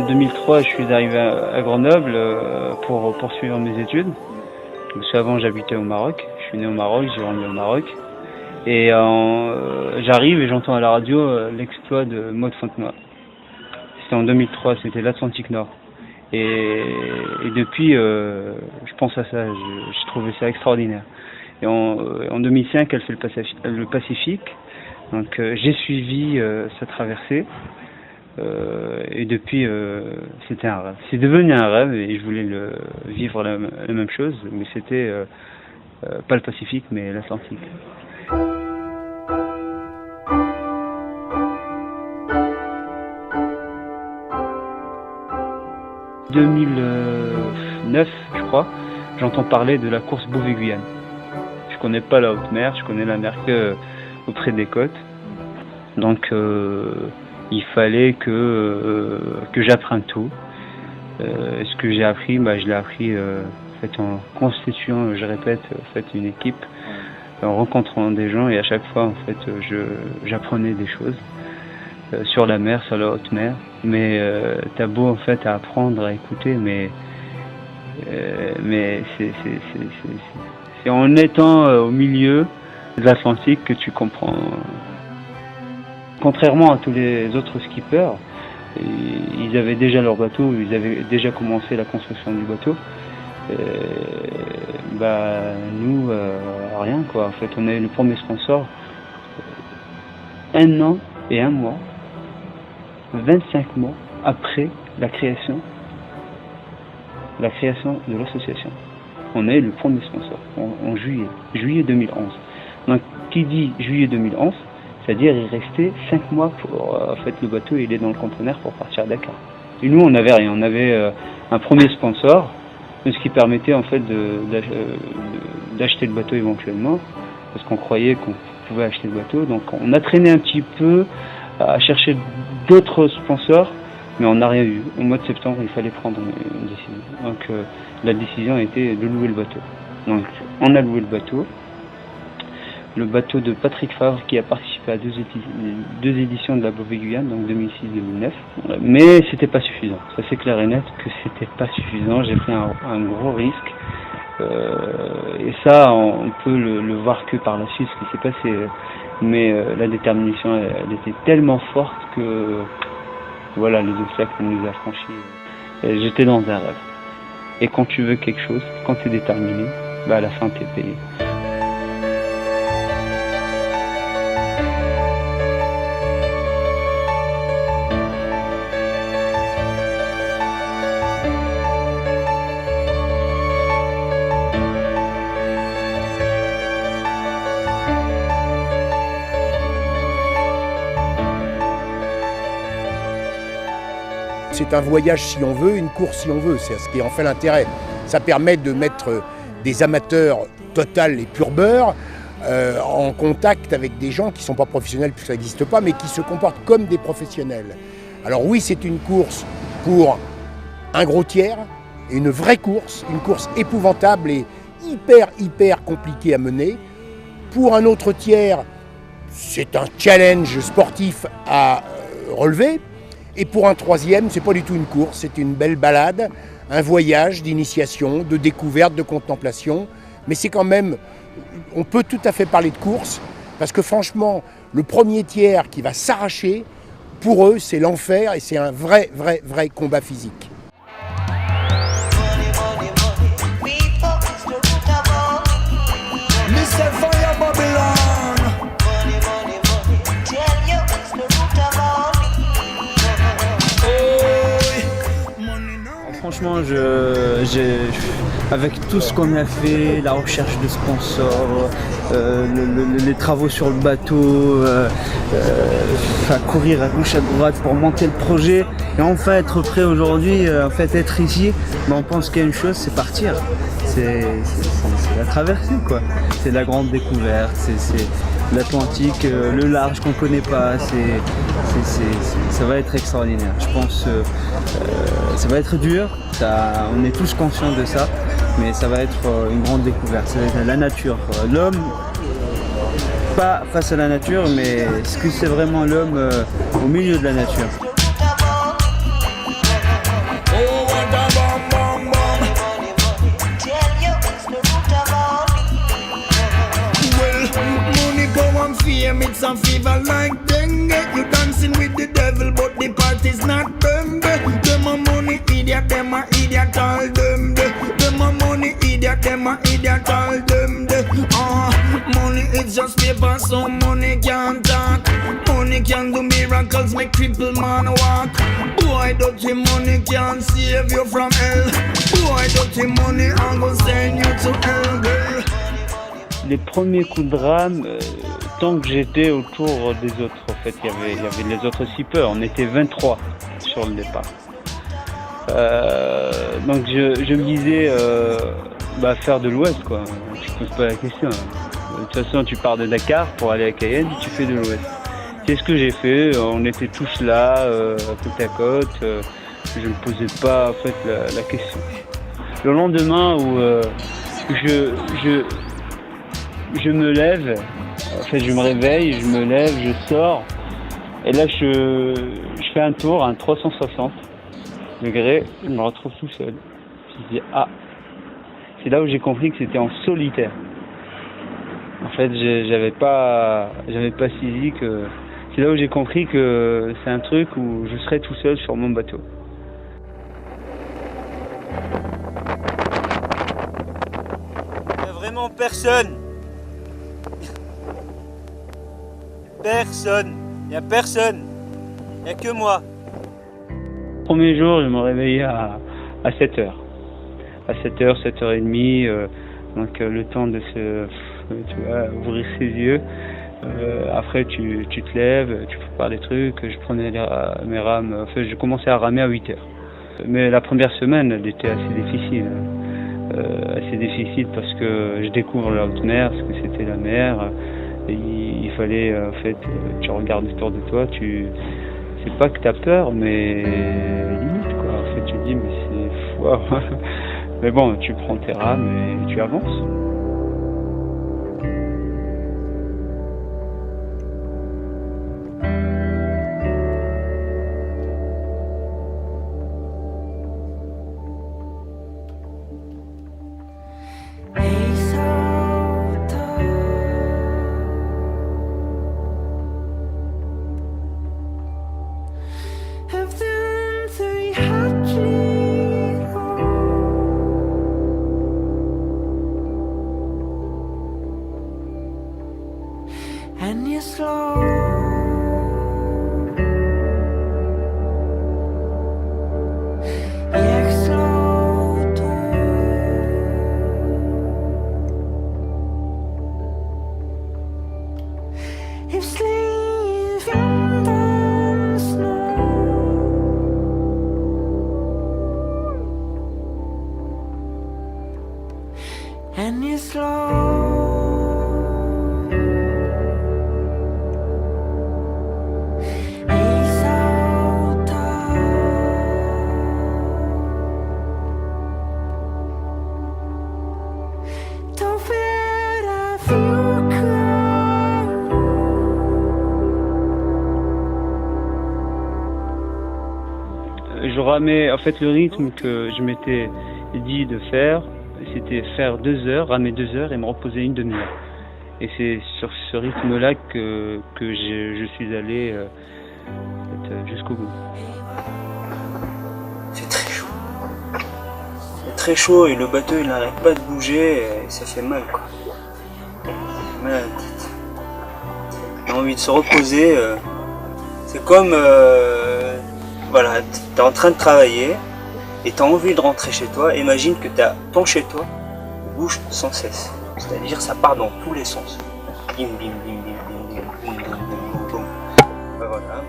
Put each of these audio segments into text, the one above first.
2003, je suis arrivé à Grenoble pour poursuivre mes études. Parce qu'avant, j'habitais au Maroc. Je suis né au Maroc, j'ai grandi au Maroc. Et j'arrive et j'entends à la radio l'exploit de Maud Fontenoy. C'était en 2003, c'était l'Atlantique Nord. Et depuis, je pense à ça, j'ai trouvé ça extraordinaire. Et en 2005, elle fait le Pacifique. Donc j'ai suivi sa traversée. Et depuis, c'était un rêve. C'est devenu un rêve et je voulais vivre la même chose, mais c'était pas le Pacifique, mais l'Atlantique. En 2009, je crois, j'entends parler de la course Beauvais-Guyane. Je connais pas la haute mer, je connais la mer que auprès des côtes. Donc il fallait que j'apprenne tout. Ce que j'ai appris, je l'ai appris en fait, en constituant, je répète, en fait, une équipe, en rencontrant des gens et à chaque fois en fait, j'apprenais des choses sur la mer, sur la haute mer. Mais t'as beau en fait à apprendre, à écouter, mais c'est en étant au milieu de l'Atlantique que tu comprends. Contrairement à tous les autres skippers, ils avaient déjà leur bateau, ils avaient déjà commencé la construction du bateau. Nous, rien quoi. En fait, on est le premier sponsor. 1 an et 1 mois, 25 mois après la création de l'association. On est le premier sponsor en juillet 2011. Donc, qui dit juillet 2011, c'est-à-dire il restait 5 mois pour en fait le bateau il est dans le conteneur pour partir à Dakar. Et nous on n'avait rien, on avait un premier sponsor, ce qui permettait en fait d'acheter le bateau éventuellement, parce qu'on croyait qu'on pouvait acheter le bateau. Donc on a traîné un petit peu à chercher d'autres sponsors, mais on n'a rien eu. Au mois de septembre il fallait prendre une décision. Donc la décision a été de louer le bateau. Donc on a loué le bateau. Le bateau de Patrick Favre qui a participé à deux éditions de la Beauvais-Guyane, donc 2006-2009. Mais c'était pas suffisant. Ça c'est clair et net que c'était pas suffisant. J'ai pris un gros risque. Et ça, on peut le voir que par la suite, ce qui s'est passé. Mais la détermination, elle était tellement forte que voilà, les obstacles qu'on nous a franchis. J'étais dans un rêve. Et quand tu veux quelque chose, quand tu es déterminé, à la fin tu es payé. C'est un voyage si on veut, une course si on veut, c'est ce qui en fait l'intérêt. Ça permet de mettre des amateurs total et pur beurre en contact avec des gens qui ne sont pas professionnels puisque ça n'existe pas, mais qui se comportent comme des professionnels. Alors oui, c'est une course pour un gros tiers, une vraie course, une course épouvantable et hyper compliquée à mener. Pour un autre tiers, c'est un challenge sportif à relever. Et pour un troisième, c'est pas du tout une course, c'est une belle balade, un voyage d'initiation, de découverte, de contemplation. Mais c'est quand même, on peut tout à fait parler de course, parce que franchement, le premier tiers qui va s'arracher, pour eux, c'est l'enfer et c'est un vrai combat physique. Franchement, avec tout ce qu'on a fait, la recherche de sponsors, les travaux sur le bateau, courir à gauche à droite pour monter le projet et enfin être prêt aujourd'hui, être ici, on pense qu'il y a une chose, c'est partir. C'est la traversée quoi. C'est la grande découverte, c'est l'Atlantique, le large qu'on ne connaît pas, ça va être extraordinaire. Je pense ça va être dur, on est tous conscients de ça, mais ça va être une grande découverte. Ça va être la nature. L'homme, pas face à la nature, mais ce que c'est vraiment l'homme au milieu de la nature. fame, it's a fever like dengue. You dancing with the devil, but the party's not bembe. Them a money idiot, them a idiot, all them de. Them a money idiot, them a idiot, all them de. Money is just paper, so money can't talk. Money can do miracles, make cripple man walk. Boy, dirty money can't save you from hell. Boy, dirty money, I'm gonna send you to hell, girl. Les premiers coups de rame, tant que j'étais autour des autres, en fait, il y avait les autres skippers, on était 23 sur le départ. Donc je me disais, faire de l'ouest, quoi. Tu poses pas la question. De toute façon, tu pars de Dakar pour aller à Cayenne, tu fais de l'ouest. C'est ce que j'ai fait, on était tous là, côte à côte, je ne me posais pas en fait la question. Le lendemain où je me lève, en fait je me réveille, je me lève, je sors, et là je fais un tour, un 360 degrés, je me retrouve tout seul. Je me dis c'est là où j'ai compris que c'était en solitaire. En fait j'avais pas saisi que c'est là où j'ai compris que c'est un truc où je serais tout seul sur mon bateau. Il n'y a vraiment personne. Personne. Il n'y a personne. Il n'y a que moi. Le premier jour, je me réveillais à 7h. À 7h, 7h30, donc le temps de ouvrir ses yeux. Après, tu te lèves, tu prépares des trucs. Je prenais mes rames. Enfin, je commençais à ramer à 8h. Mais la première semaine, elle était assez difficile. Parce que je découvre la haute mer, ce que c'était la mer. Et il fallait, en fait, tu regardes autour de toi, c'est pas que t'as peur, mais limite, quoi. En fait, tu te dis, mais c'est fou. Mais bon, tu prends tes rames et tu avances. And you're slow. Jak slow too. If sleep in the snow. And you're slow. Je ramais, en fait, le rythme que je m'étais dit de faire, c'était faire 2 heures, ramer 2 heures et me reposer une demi-heure. Et c'est sur ce rythme-là que je suis allé jusqu'au bout. C'est très chaud. C'est très chaud et le bateau il n'arrête pas de bouger et ça fait mal, quoi. Ça fait mal à la tête. On a envie de se reposer. C'est comme voilà, t'es en train de travailler et t'as envie de rentrer chez toi. Imagine que ton chez toi bouge sans cesse. C'est-à-dire ça part dans tous les sens. Bim bim bim bim bim bim bim bim bim bim. Voilà,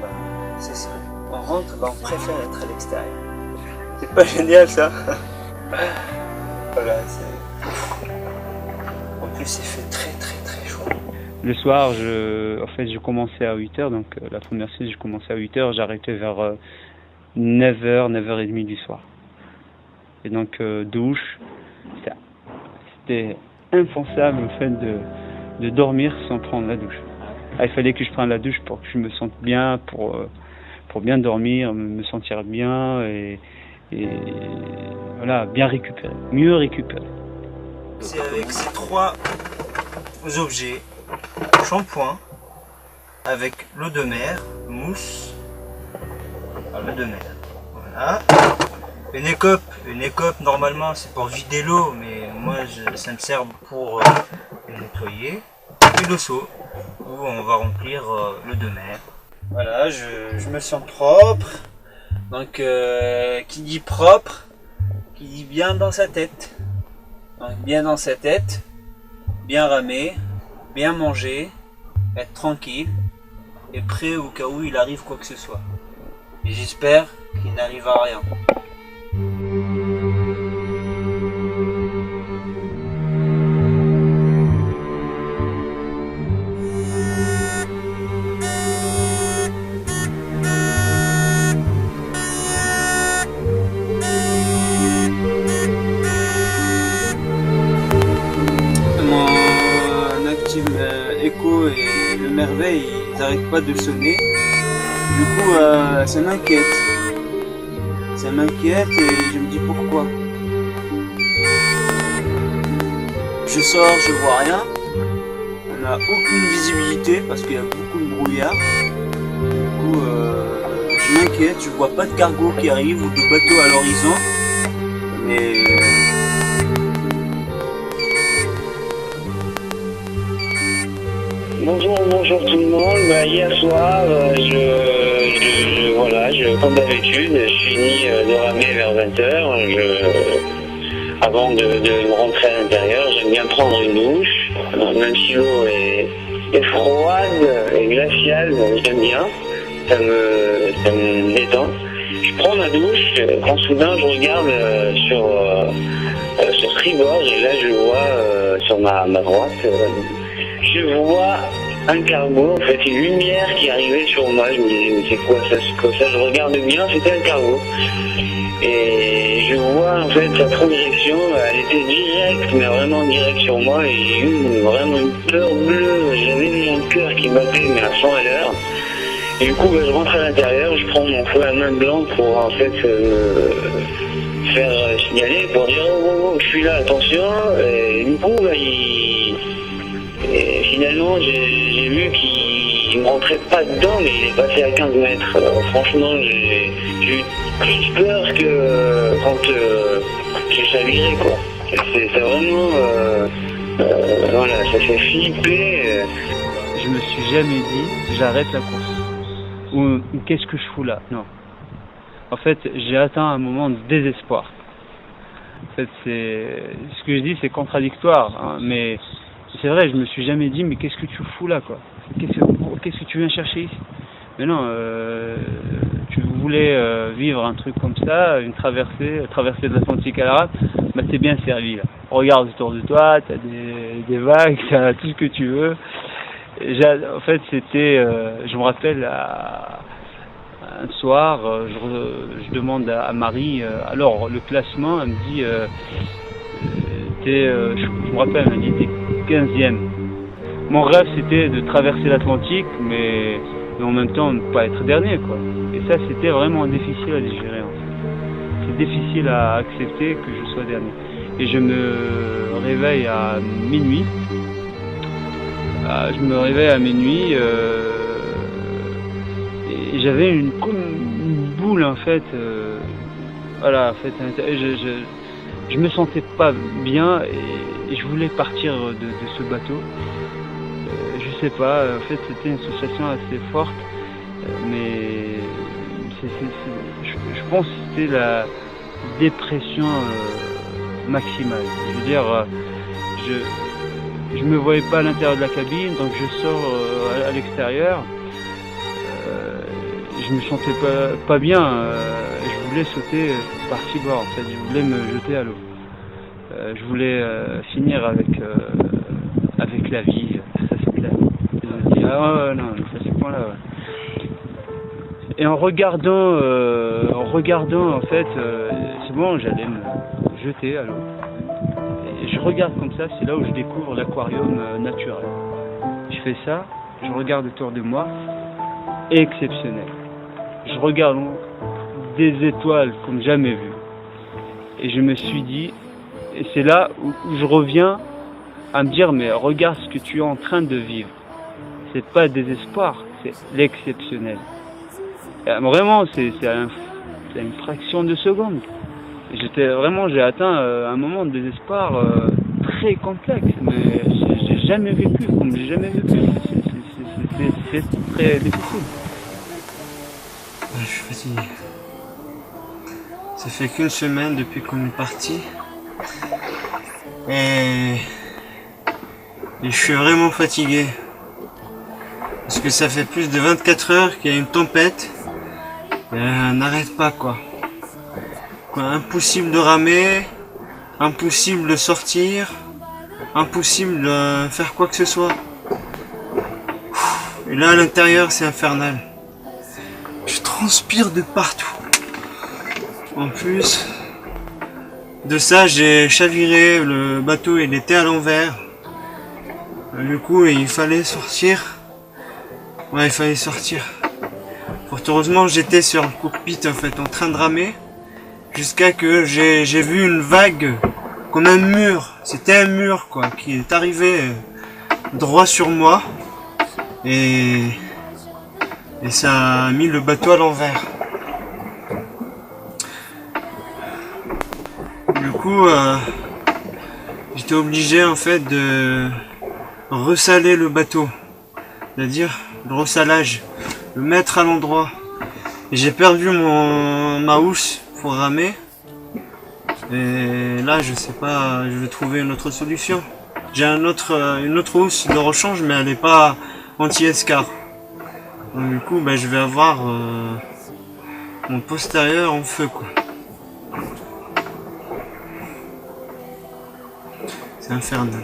c'est ça. On rentre, on préfère être à l'extérieur. C'est pas génial ça? Voilà, c'est. En plus il fait très très très chaud. Le soir, je commençais à 8h, donc la première semaine, je commençais à 8h, j'arrêtais vers 9h, 9h30 du soir. Et donc, douche, c'était impensable le fait de dormir sans prendre la douche. Il fallait que je prenne la douche pour que je me sente bien, pour bien dormir, me sentir bien et voilà, bien récupérer, mieux récupérer. C'est avec ces 3 objets, shampoing, avec l'eau de mer, mousse à l'eau de mer. Voilà. Une écope normalement c'est pour vider l'eau, mais moi ça me sert pour nettoyer. Et le seau où on va remplir l'eau de mer. Voilà, je me sens propre. Donc qui dit propre, qui dit bien dans sa tête. Donc bien dans sa tête, bien ramer, bien manger, être tranquille et prêt au cas où il arrive quoi que ce soit. Et j'espère qu'il n'arrive à rien. Echo et le merveille, ils n'arrêtent pas de sonner. Du coup, ça m'inquiète. Ça m'inquiète et je me dis pourquoi. Je sors, je vois rien. On n'a aucune visibilité parce qu'il y a beaucoup de brouillard. Du coup, je m'inquiète. Je vois pas de cargo qui arrive ou de bateau à l'horizon. Mais Bonjour tout le monde. Hier soir, comme d'habitude, je finis de ramer vers 20h. Avant de me rentrer à l'intérieur, j'aime bien prendre une douche. Même si l'eau est froide et glaciale, j'aime bien. Ça me détend. Je prends ma douche quand soudain je regarde sur tribord et là je vois sur ma droite. Je vois un cargo, en fait, une lumière qui arrivait sur moi. Je me disais, mais c'est quoi ça? Je regarde bien, c'était un cargo. Et je vois, en fait, sa progression, elle était directe, mais vraiment directe sur moi. Et j'ai eu vraiment une peur bleue. J'avais mon cœur qui battait, mais à 100 à l'heure. Et du coup, je rentre à l'intérieur, je prends mon feu à main blanc pour, en fait, me faire signaler, pour dire, oh, je suis là, attention. Et du coup, et finalement, j'ai vu qu'il ne rentrait pas dedans, mais il est passé à 15 mètres. Franchement, j'ai eu plus peur que quand j'ai chaviré, quoi. C'est vraiment... voilà, ça fait flipper. Je me suis jamais dit, j'arrête la course. Ou qu'est-ce que je fous là? Non. En fait, j'ai atteint un moment de désespoir. En fait, ce que je dis, c'est contradictoire, hein, mais... C'est vrai, je me suis jamais dit, mais qu'est-ce que tu fous là, quoi? Qu'est-ce que tu viens chercher ici? Mais non, tu voulais vivre un truc comme ça, une traversée de l'Atlantique à l'Arabe, bah t'es bien servi là. Regarde autour de toi, t'as des vagues, t'as tout ce que tu veux. En fait, c'était, je me rappelle, un soir, je demande à Marie, alors le classement, elle me dit, je me rappelle, elle m'a dit, t'es 15e. Mon rêve c'était de traverser l'Atlantique, mais en même temps ne pas être dernier, quoi. Et ça c'était vraiment difficile à digérer, en fait. C'est difficile à accepter que je sois dernier. Et je me réveille à minuit. Et j'avais une boule, en fait. Voilà, en fait, je me sentais pas bien et je voulais partir de ce bateau. Je sais pas, en fait c'était une sensation assez forte, mais je pense que c'était la dépression maximale. Je veux dire, je me voyais pas à l'intérieur de la cabine, donc je sors à l'extérieur. Je me sentais pas bien. Je voulais sauter par tribord, en fait. Je voulais me jeter à l'eau. Je voulais finir avec la vie. Ça c'est clair. Ah ouais, non, ça c'est point là. Ouais. Et en regardant en fait, c'est bon, j'allais me jeter à l'eau. Et je regarde comme ça, c'est là où je découvre l'aquarium naturel. Je fais ça, je regarde autour de moi, exceptionnel. Je regarde des étoiles comme jamais vu. Et je me suis dit, et c'est là où je reviens à me dire, mais regarde ce que tu es en train de vivre. C'est pas désespoir, c'est l'exceptionnel. Vraiment, c'est une fraction de seconde. J'ai atteint un moment de désespoir très complexe, mais j'ai jamais vécu comme j'ai jamais vécu. C'est très difficile. Je suis fatigué. Ça fait qu'une semaine depuis qu'on est parti. Et je suis vraiment fatigué. Parce que ça fait plus de 24 heures qu'il y a une tempête. Et elle n'arrête pas quoi. Impossible de ramer, impossible de sortir, impossible de faire quoi que ce soit. Et là à l'intérieur c'est infernal. Je transpire de partout. En plus de ça, j'ai chaviré, le bateau il était à l'envers. Du coup il fallait sortir. Ouais, il fallait sortir. Fort heureusement j'étais sur le cockpit en fait en train de ramer. Jusqu'à que j'ai vu une vague comme un mur. C'était un mur quoi qui est arrivé droit sur moi. Et ça a mis le bateau à l'envers. Du coup, j'étais obligé en fait de ressaler le bateau. C'est-à-dire le ressalage. Le mettre à l'endroit. Et j'ai perdu ma housse pour ramer. Et là je sais pas, je vais trouver une autre solution. J'ai une autre housse de rechange mais elle n'est pas anti-escar. Donc du coup je vais avoir mon postérieur en feu quoi. C'est infernal.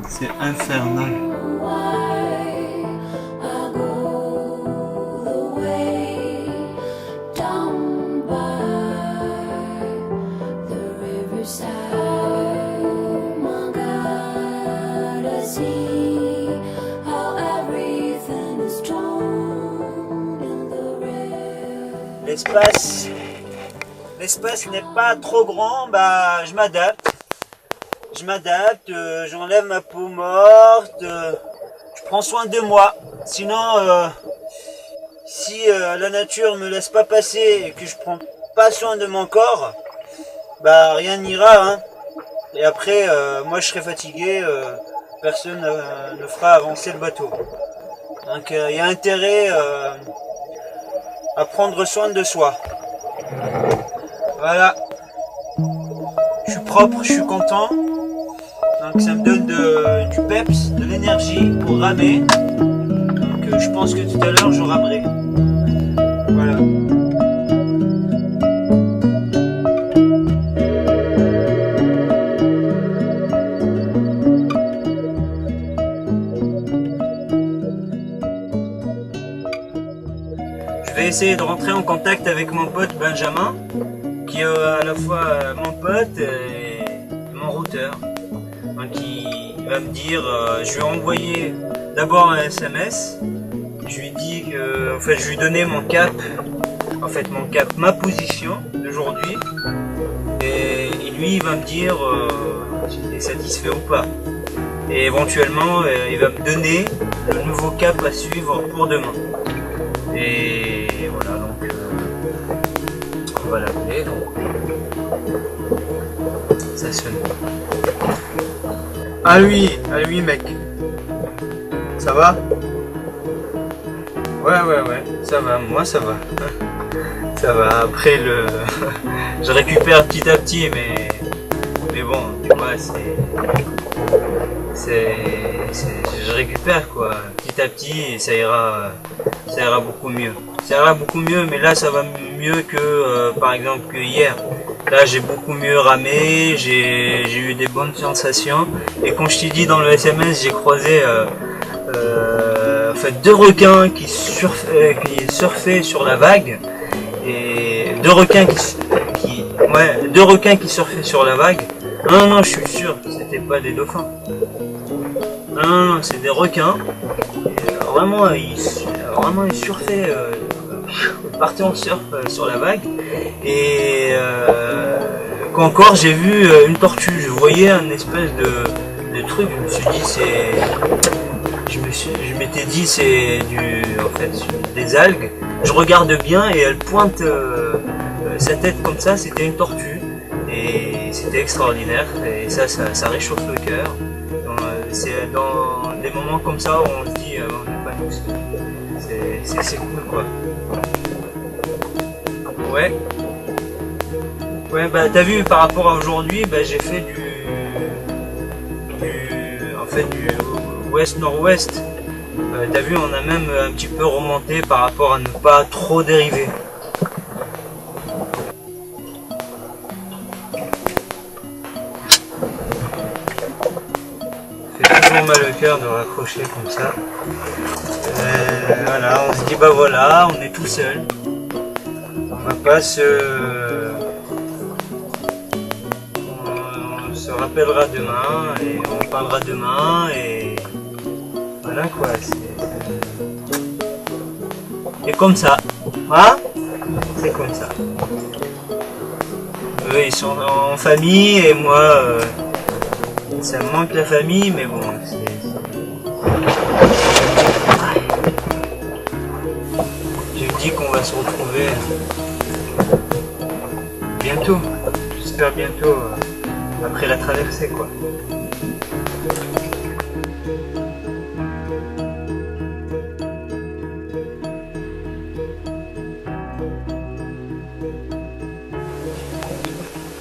C'est infernal. L'espace n'est pas trop grand, je m'adapte. J'enlève ma peau morte, je prends soin de moi. Sinon, si la nature me laisse pas passer et que je prends pas soin de mon corps, rien n'ira. Hein. Et après, moi je serai fatigué, personne ne fera avancer le bateau. Donc il y a intérêt à prendre soin de soi. Voilà. Je suis propre, je suis content. Donc ça me donne du peps, de l'énergie pour ramer. Donc je pense que tout à l'heure je ramerai. Voilà. Je vais essayer de rentrer en contact avec mon pote Benjamin, qui est à la fois mon pote et mon routeur. Donc il va me dire, je lui ai envoyé d'abord un SMS, je lui ai dit que, je lui ai donné mon cap, ma position d'aujourd'hui, et lui il va me dire s'il est satisfait ou pas. Et éventuellement il va me donner le nouveau cap à suivre pour demain. Et voilà, donc on va l'appeler, donc ça sonne. Ah oui mec, ça va? Ouais, ça va, moi ça va. Ça va, après je récupère petit à petit, mais bon, tu vois, je récupère quoi, petit à petit, et ça ira beaucoup mieux. Ça ira beaucoup mieux, mais là ça va mieux que par exemple que hier. Là j'ai beaucoup mieux ramé, j'ai eu des bonnes sensations, et comme je t'ai dit dans le SMS, j'ai croisé deux requins qui surfaient sur la vague, et deux requins qui surfaient sur la vague. Non, je suis sûr, c'était pas des dauphins. Non, c'est des requins. Vraiment, ils surfaient, ils partaient en surf sur la vague. Et encore, j'ai vu une tortue. Je voyais un espèce de truc. Je me suis dit, je t'ai dit c'est en fait des algues. Je regarde bien et elle pointe sa tête comme ça, c'était une tortue et c'était extraordinaire et ça réchauffe le cœur. C'est dans des moments comme ça où on se dit on n'est pas tous. C'est cool quoi. Ouais. Ouais bah t'as vu par rapport à aujourd'hui, bah, j'ai fait du ouest-nord-ouest. T'as vu on a même un petit peu remonté par rapport à ne pas trop dériver. Ça fait toujours mal au cœur de raccrocher comme ça. Voilà, on se dit bah voilà, on est tout seul. On va pas on se rappellera demain et on parlera demain et voilà quoi. Et comme ça, hein? C'est comme ça. Eux ils sont en famille et moi ça me manque la famille mais bon je me dis qu'on va se retrouver bientôt, j'espère bientôt après la traversée quoi.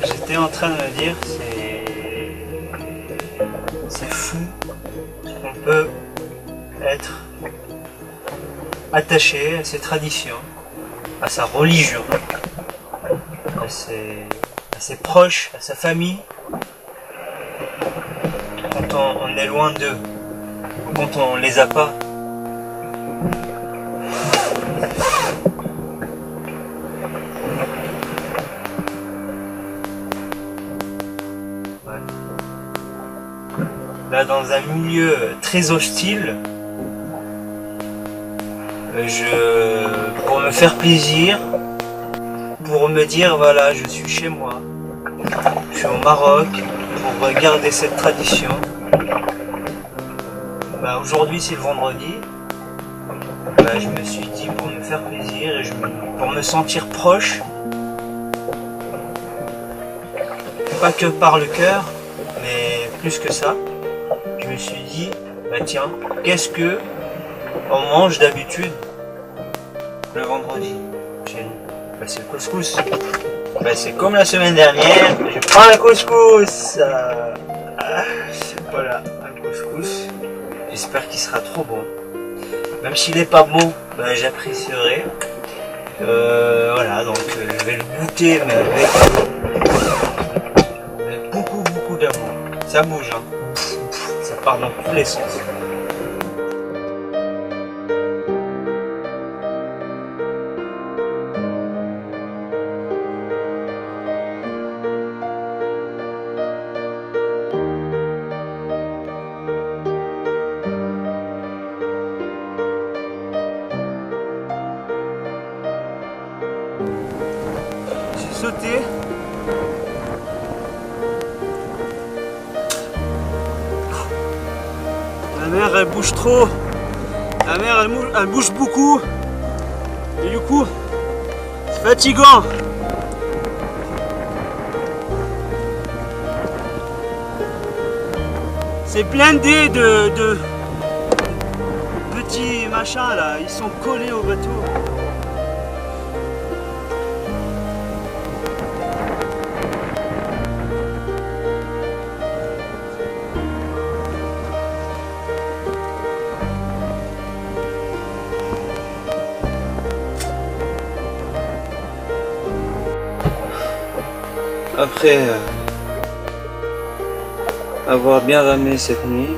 J'étais en train de me dire c'est fou qu'on peut être attaché à ses traditions, à sa religion, à ses proches, à sa famille, quand on est loin d'eux, quand on les a pas. Là, dans un milieu très hostile, pour me faire plaisir, pour me dire voilà, je suis chez moi, je suis au Maroc, pour garder cette tradition. Bah, aujourd'hui c'est le vendredi, bah, je me suis dit pour me faire plaisir et pour me sentir proche, pas que par le cœur, mais plus que ça. Je me suis dit, bah tiens, qu'est-ce que on mange d'habitude le vendredi chez nous? Bah c'est le couscous. Bah c'est comme la semaine dernière, je prends un couscous. Voilà, un couscous. J'espère qu'il sera trop bon. Même s'il n'est pas bon, bah, j'apprécierai. Voilà, donc je vais le goûter mais avec beaucoup d'amour. Ça bouge, hein. Ça part dans tous les sens. J'ai sauté. La mer elle bouge trop, la mer elle bouge beaucoup et du coup c'est fatigant. C'est blindé de petits machins là, ils sont collés au bateau. Après avoir bien ramé cette nuit,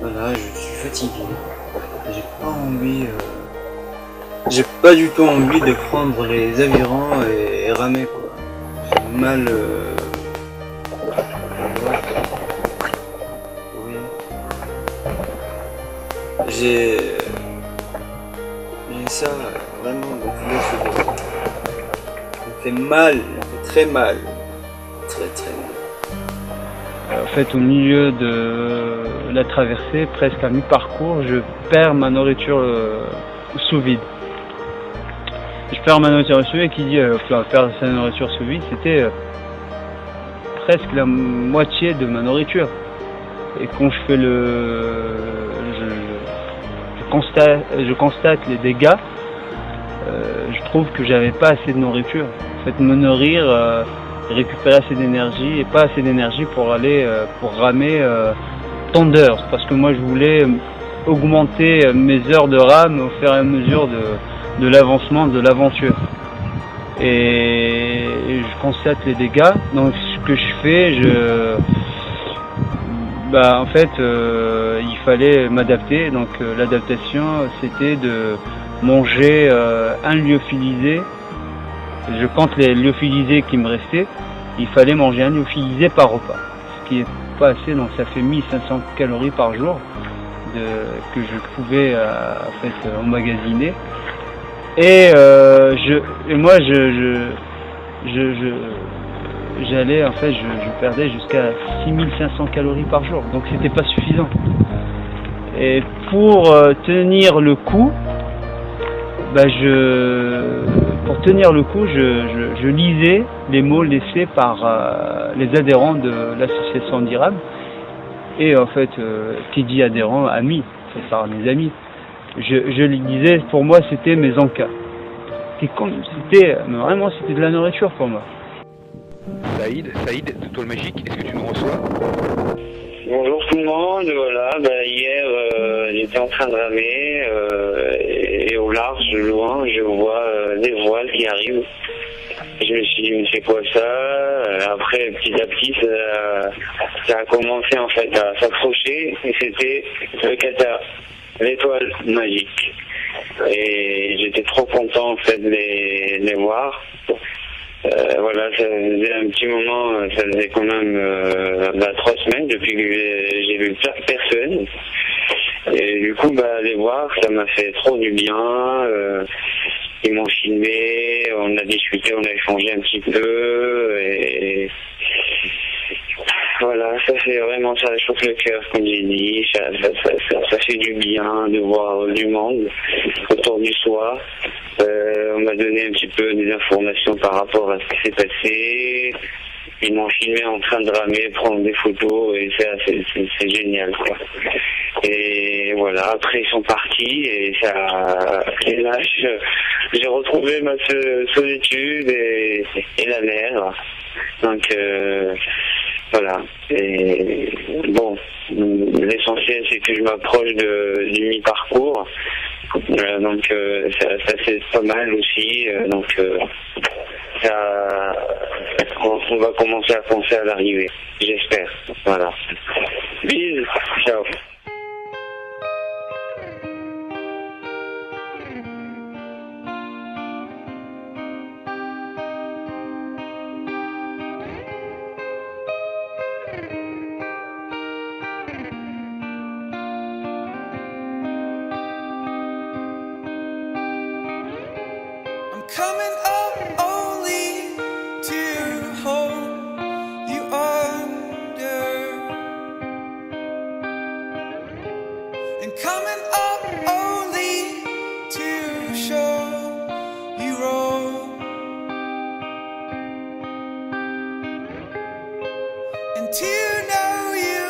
voilà, je suis fatigué. J'ai pas envie, j'ai pas du tout envie de prendre les avirons et ramer quoi. J'ai mal. Oui. J'ai ça vraiment depuis le cheveu. Ça me fait mal, ça me fait très mal. Très mal. En fait, au milieu de la traversée, presque à mi-parcours, je perds ma nourriture sous vide. Je perds ma nourriture sous vide, qui dit perdre sa nourriture sous vide, c'était presque la moitié de ma nourriture. Et quand je fais je constate les dégâts, je trouve que j'avais pas assez de nourriture. En fait, me nourrir, récupérer assez d'énergie et pas assez d'énergie pour aller pour ramer tant d'heures. Parce que moi, je voulais augmenter mes heures de rame au fur et à mesure de l'avancement de l'aventure. Et je constate les dégâts. Donc, ce que je fais, en fait, il fallait m'adapter. Donc, l'adaptation, c'était de manger un lyophilisé. Je compte les lyophilisés qui me restaient. Il fallait manger un lyophilisé par repas, ce qui est pas assez. Donc, ça fait 1500 calories par jour que je pouvais en fait emmagasiner. Et moi, j'allais, en fait, je perdais jusqu'à 6500 calories par jour, donc c'était pas suffisant. Et pour tenir le coup, je lisais les mots laissés par les adhérents de l'association Andirab. Et en fait, qui dit adhérent, amis, c'est par mes amis. Je les disais, pour moi, c'était mes encas. C'était de la nourriture pour moi. Saïd, Toile Magique, est-ce que tu nous reçois? Bonjour tout le monde, voilà, hier j'étais en train de ramer et au large, loin, je vois des voiles qui arrivent. Je me suis dit, mais c'est quoi ça? Après, petit à petit, ça a commencé en fait à s'accrocher et c'était le Qatar, l'étoile magique. Et j'étais trop content en fait de les voir. Voilà, ça faisait un petit moment, ça faisait quand même 3 semaines depuis que j'ai vu personne. Et du coup, les voir, ça m'a fait trop du bien. Ils m'ont filmé, on a discuté, on a échangé un petit peu. Et voilà, ça fait vraiment, ça chauffe le cœur, comme j'ai dit. Ça fait du bien de voir du monde autour du soi. On m'a donné un petit peu des informations par rapport à ce qui s'est passé. Ils m'ont filmé en train de ramer, prendre des photos, et c'est génial, quoi. Et voilà, après ils sont partis, et là, j'ai retrouvé ma solitude et la mer. Donc, voilà. Et bon, l'essentiel, c'est que je m'approche du mi-parcours. Donc ça c'est pas mal aussi, on va commencer à penser à l'arrivée, j'espère. Voilà. Bisous, ciao. Coming up only to hold you under, and coming up only to show you wrong, and to know you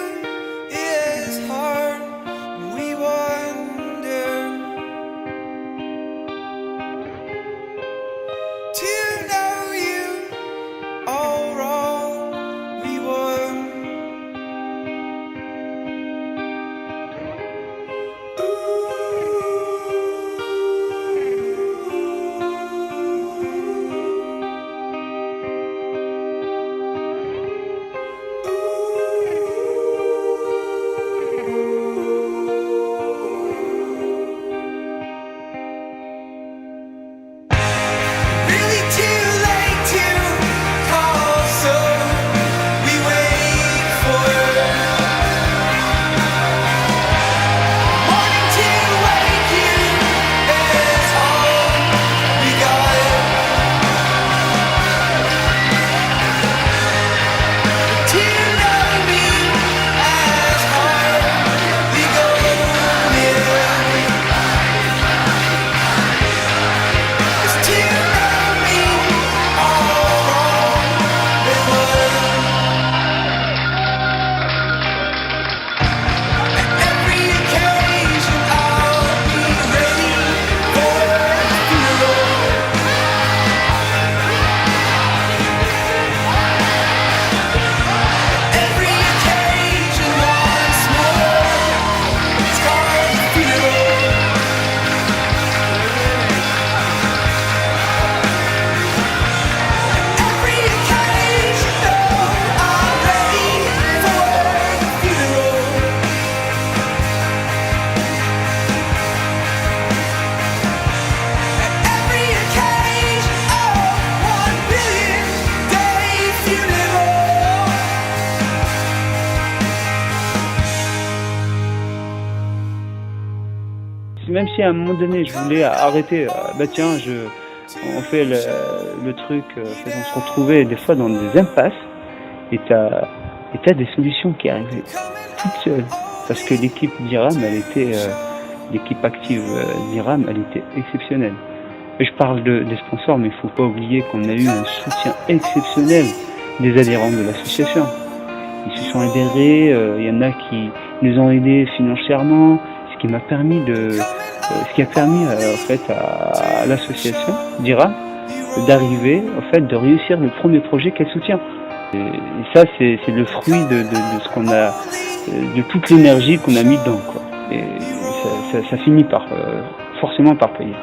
is hard, and we wonder. To know you all wrong, we won. Ooh. même si à un moment donné je voulais arrêter, bah tiens, on fait le truc, on se retrouvait des fois dans des impasses, et t'as des solutions qui arrivaient toutes seules, parce que l'équipe d'IRAM, elle était, l'équipe active d'IRAM, elle était exceptionnelle. Et je parle des sponsors, mais il faut pas oublier qu'on a eu un soutien exceptionnel des adhérents de l'association. Ils se sont adhérés, il y en a qui nous ont aidés financièrement, ce qui a permis en fait à l'association d'IRAM d'arriver, en fait, de réussir le premier projet qu'elle soutient. Et ça, c'est le fruit de ce qu'on a, de toute l'énergie qu'on a mis dedans, quoi. Et ça finit forcément par payer.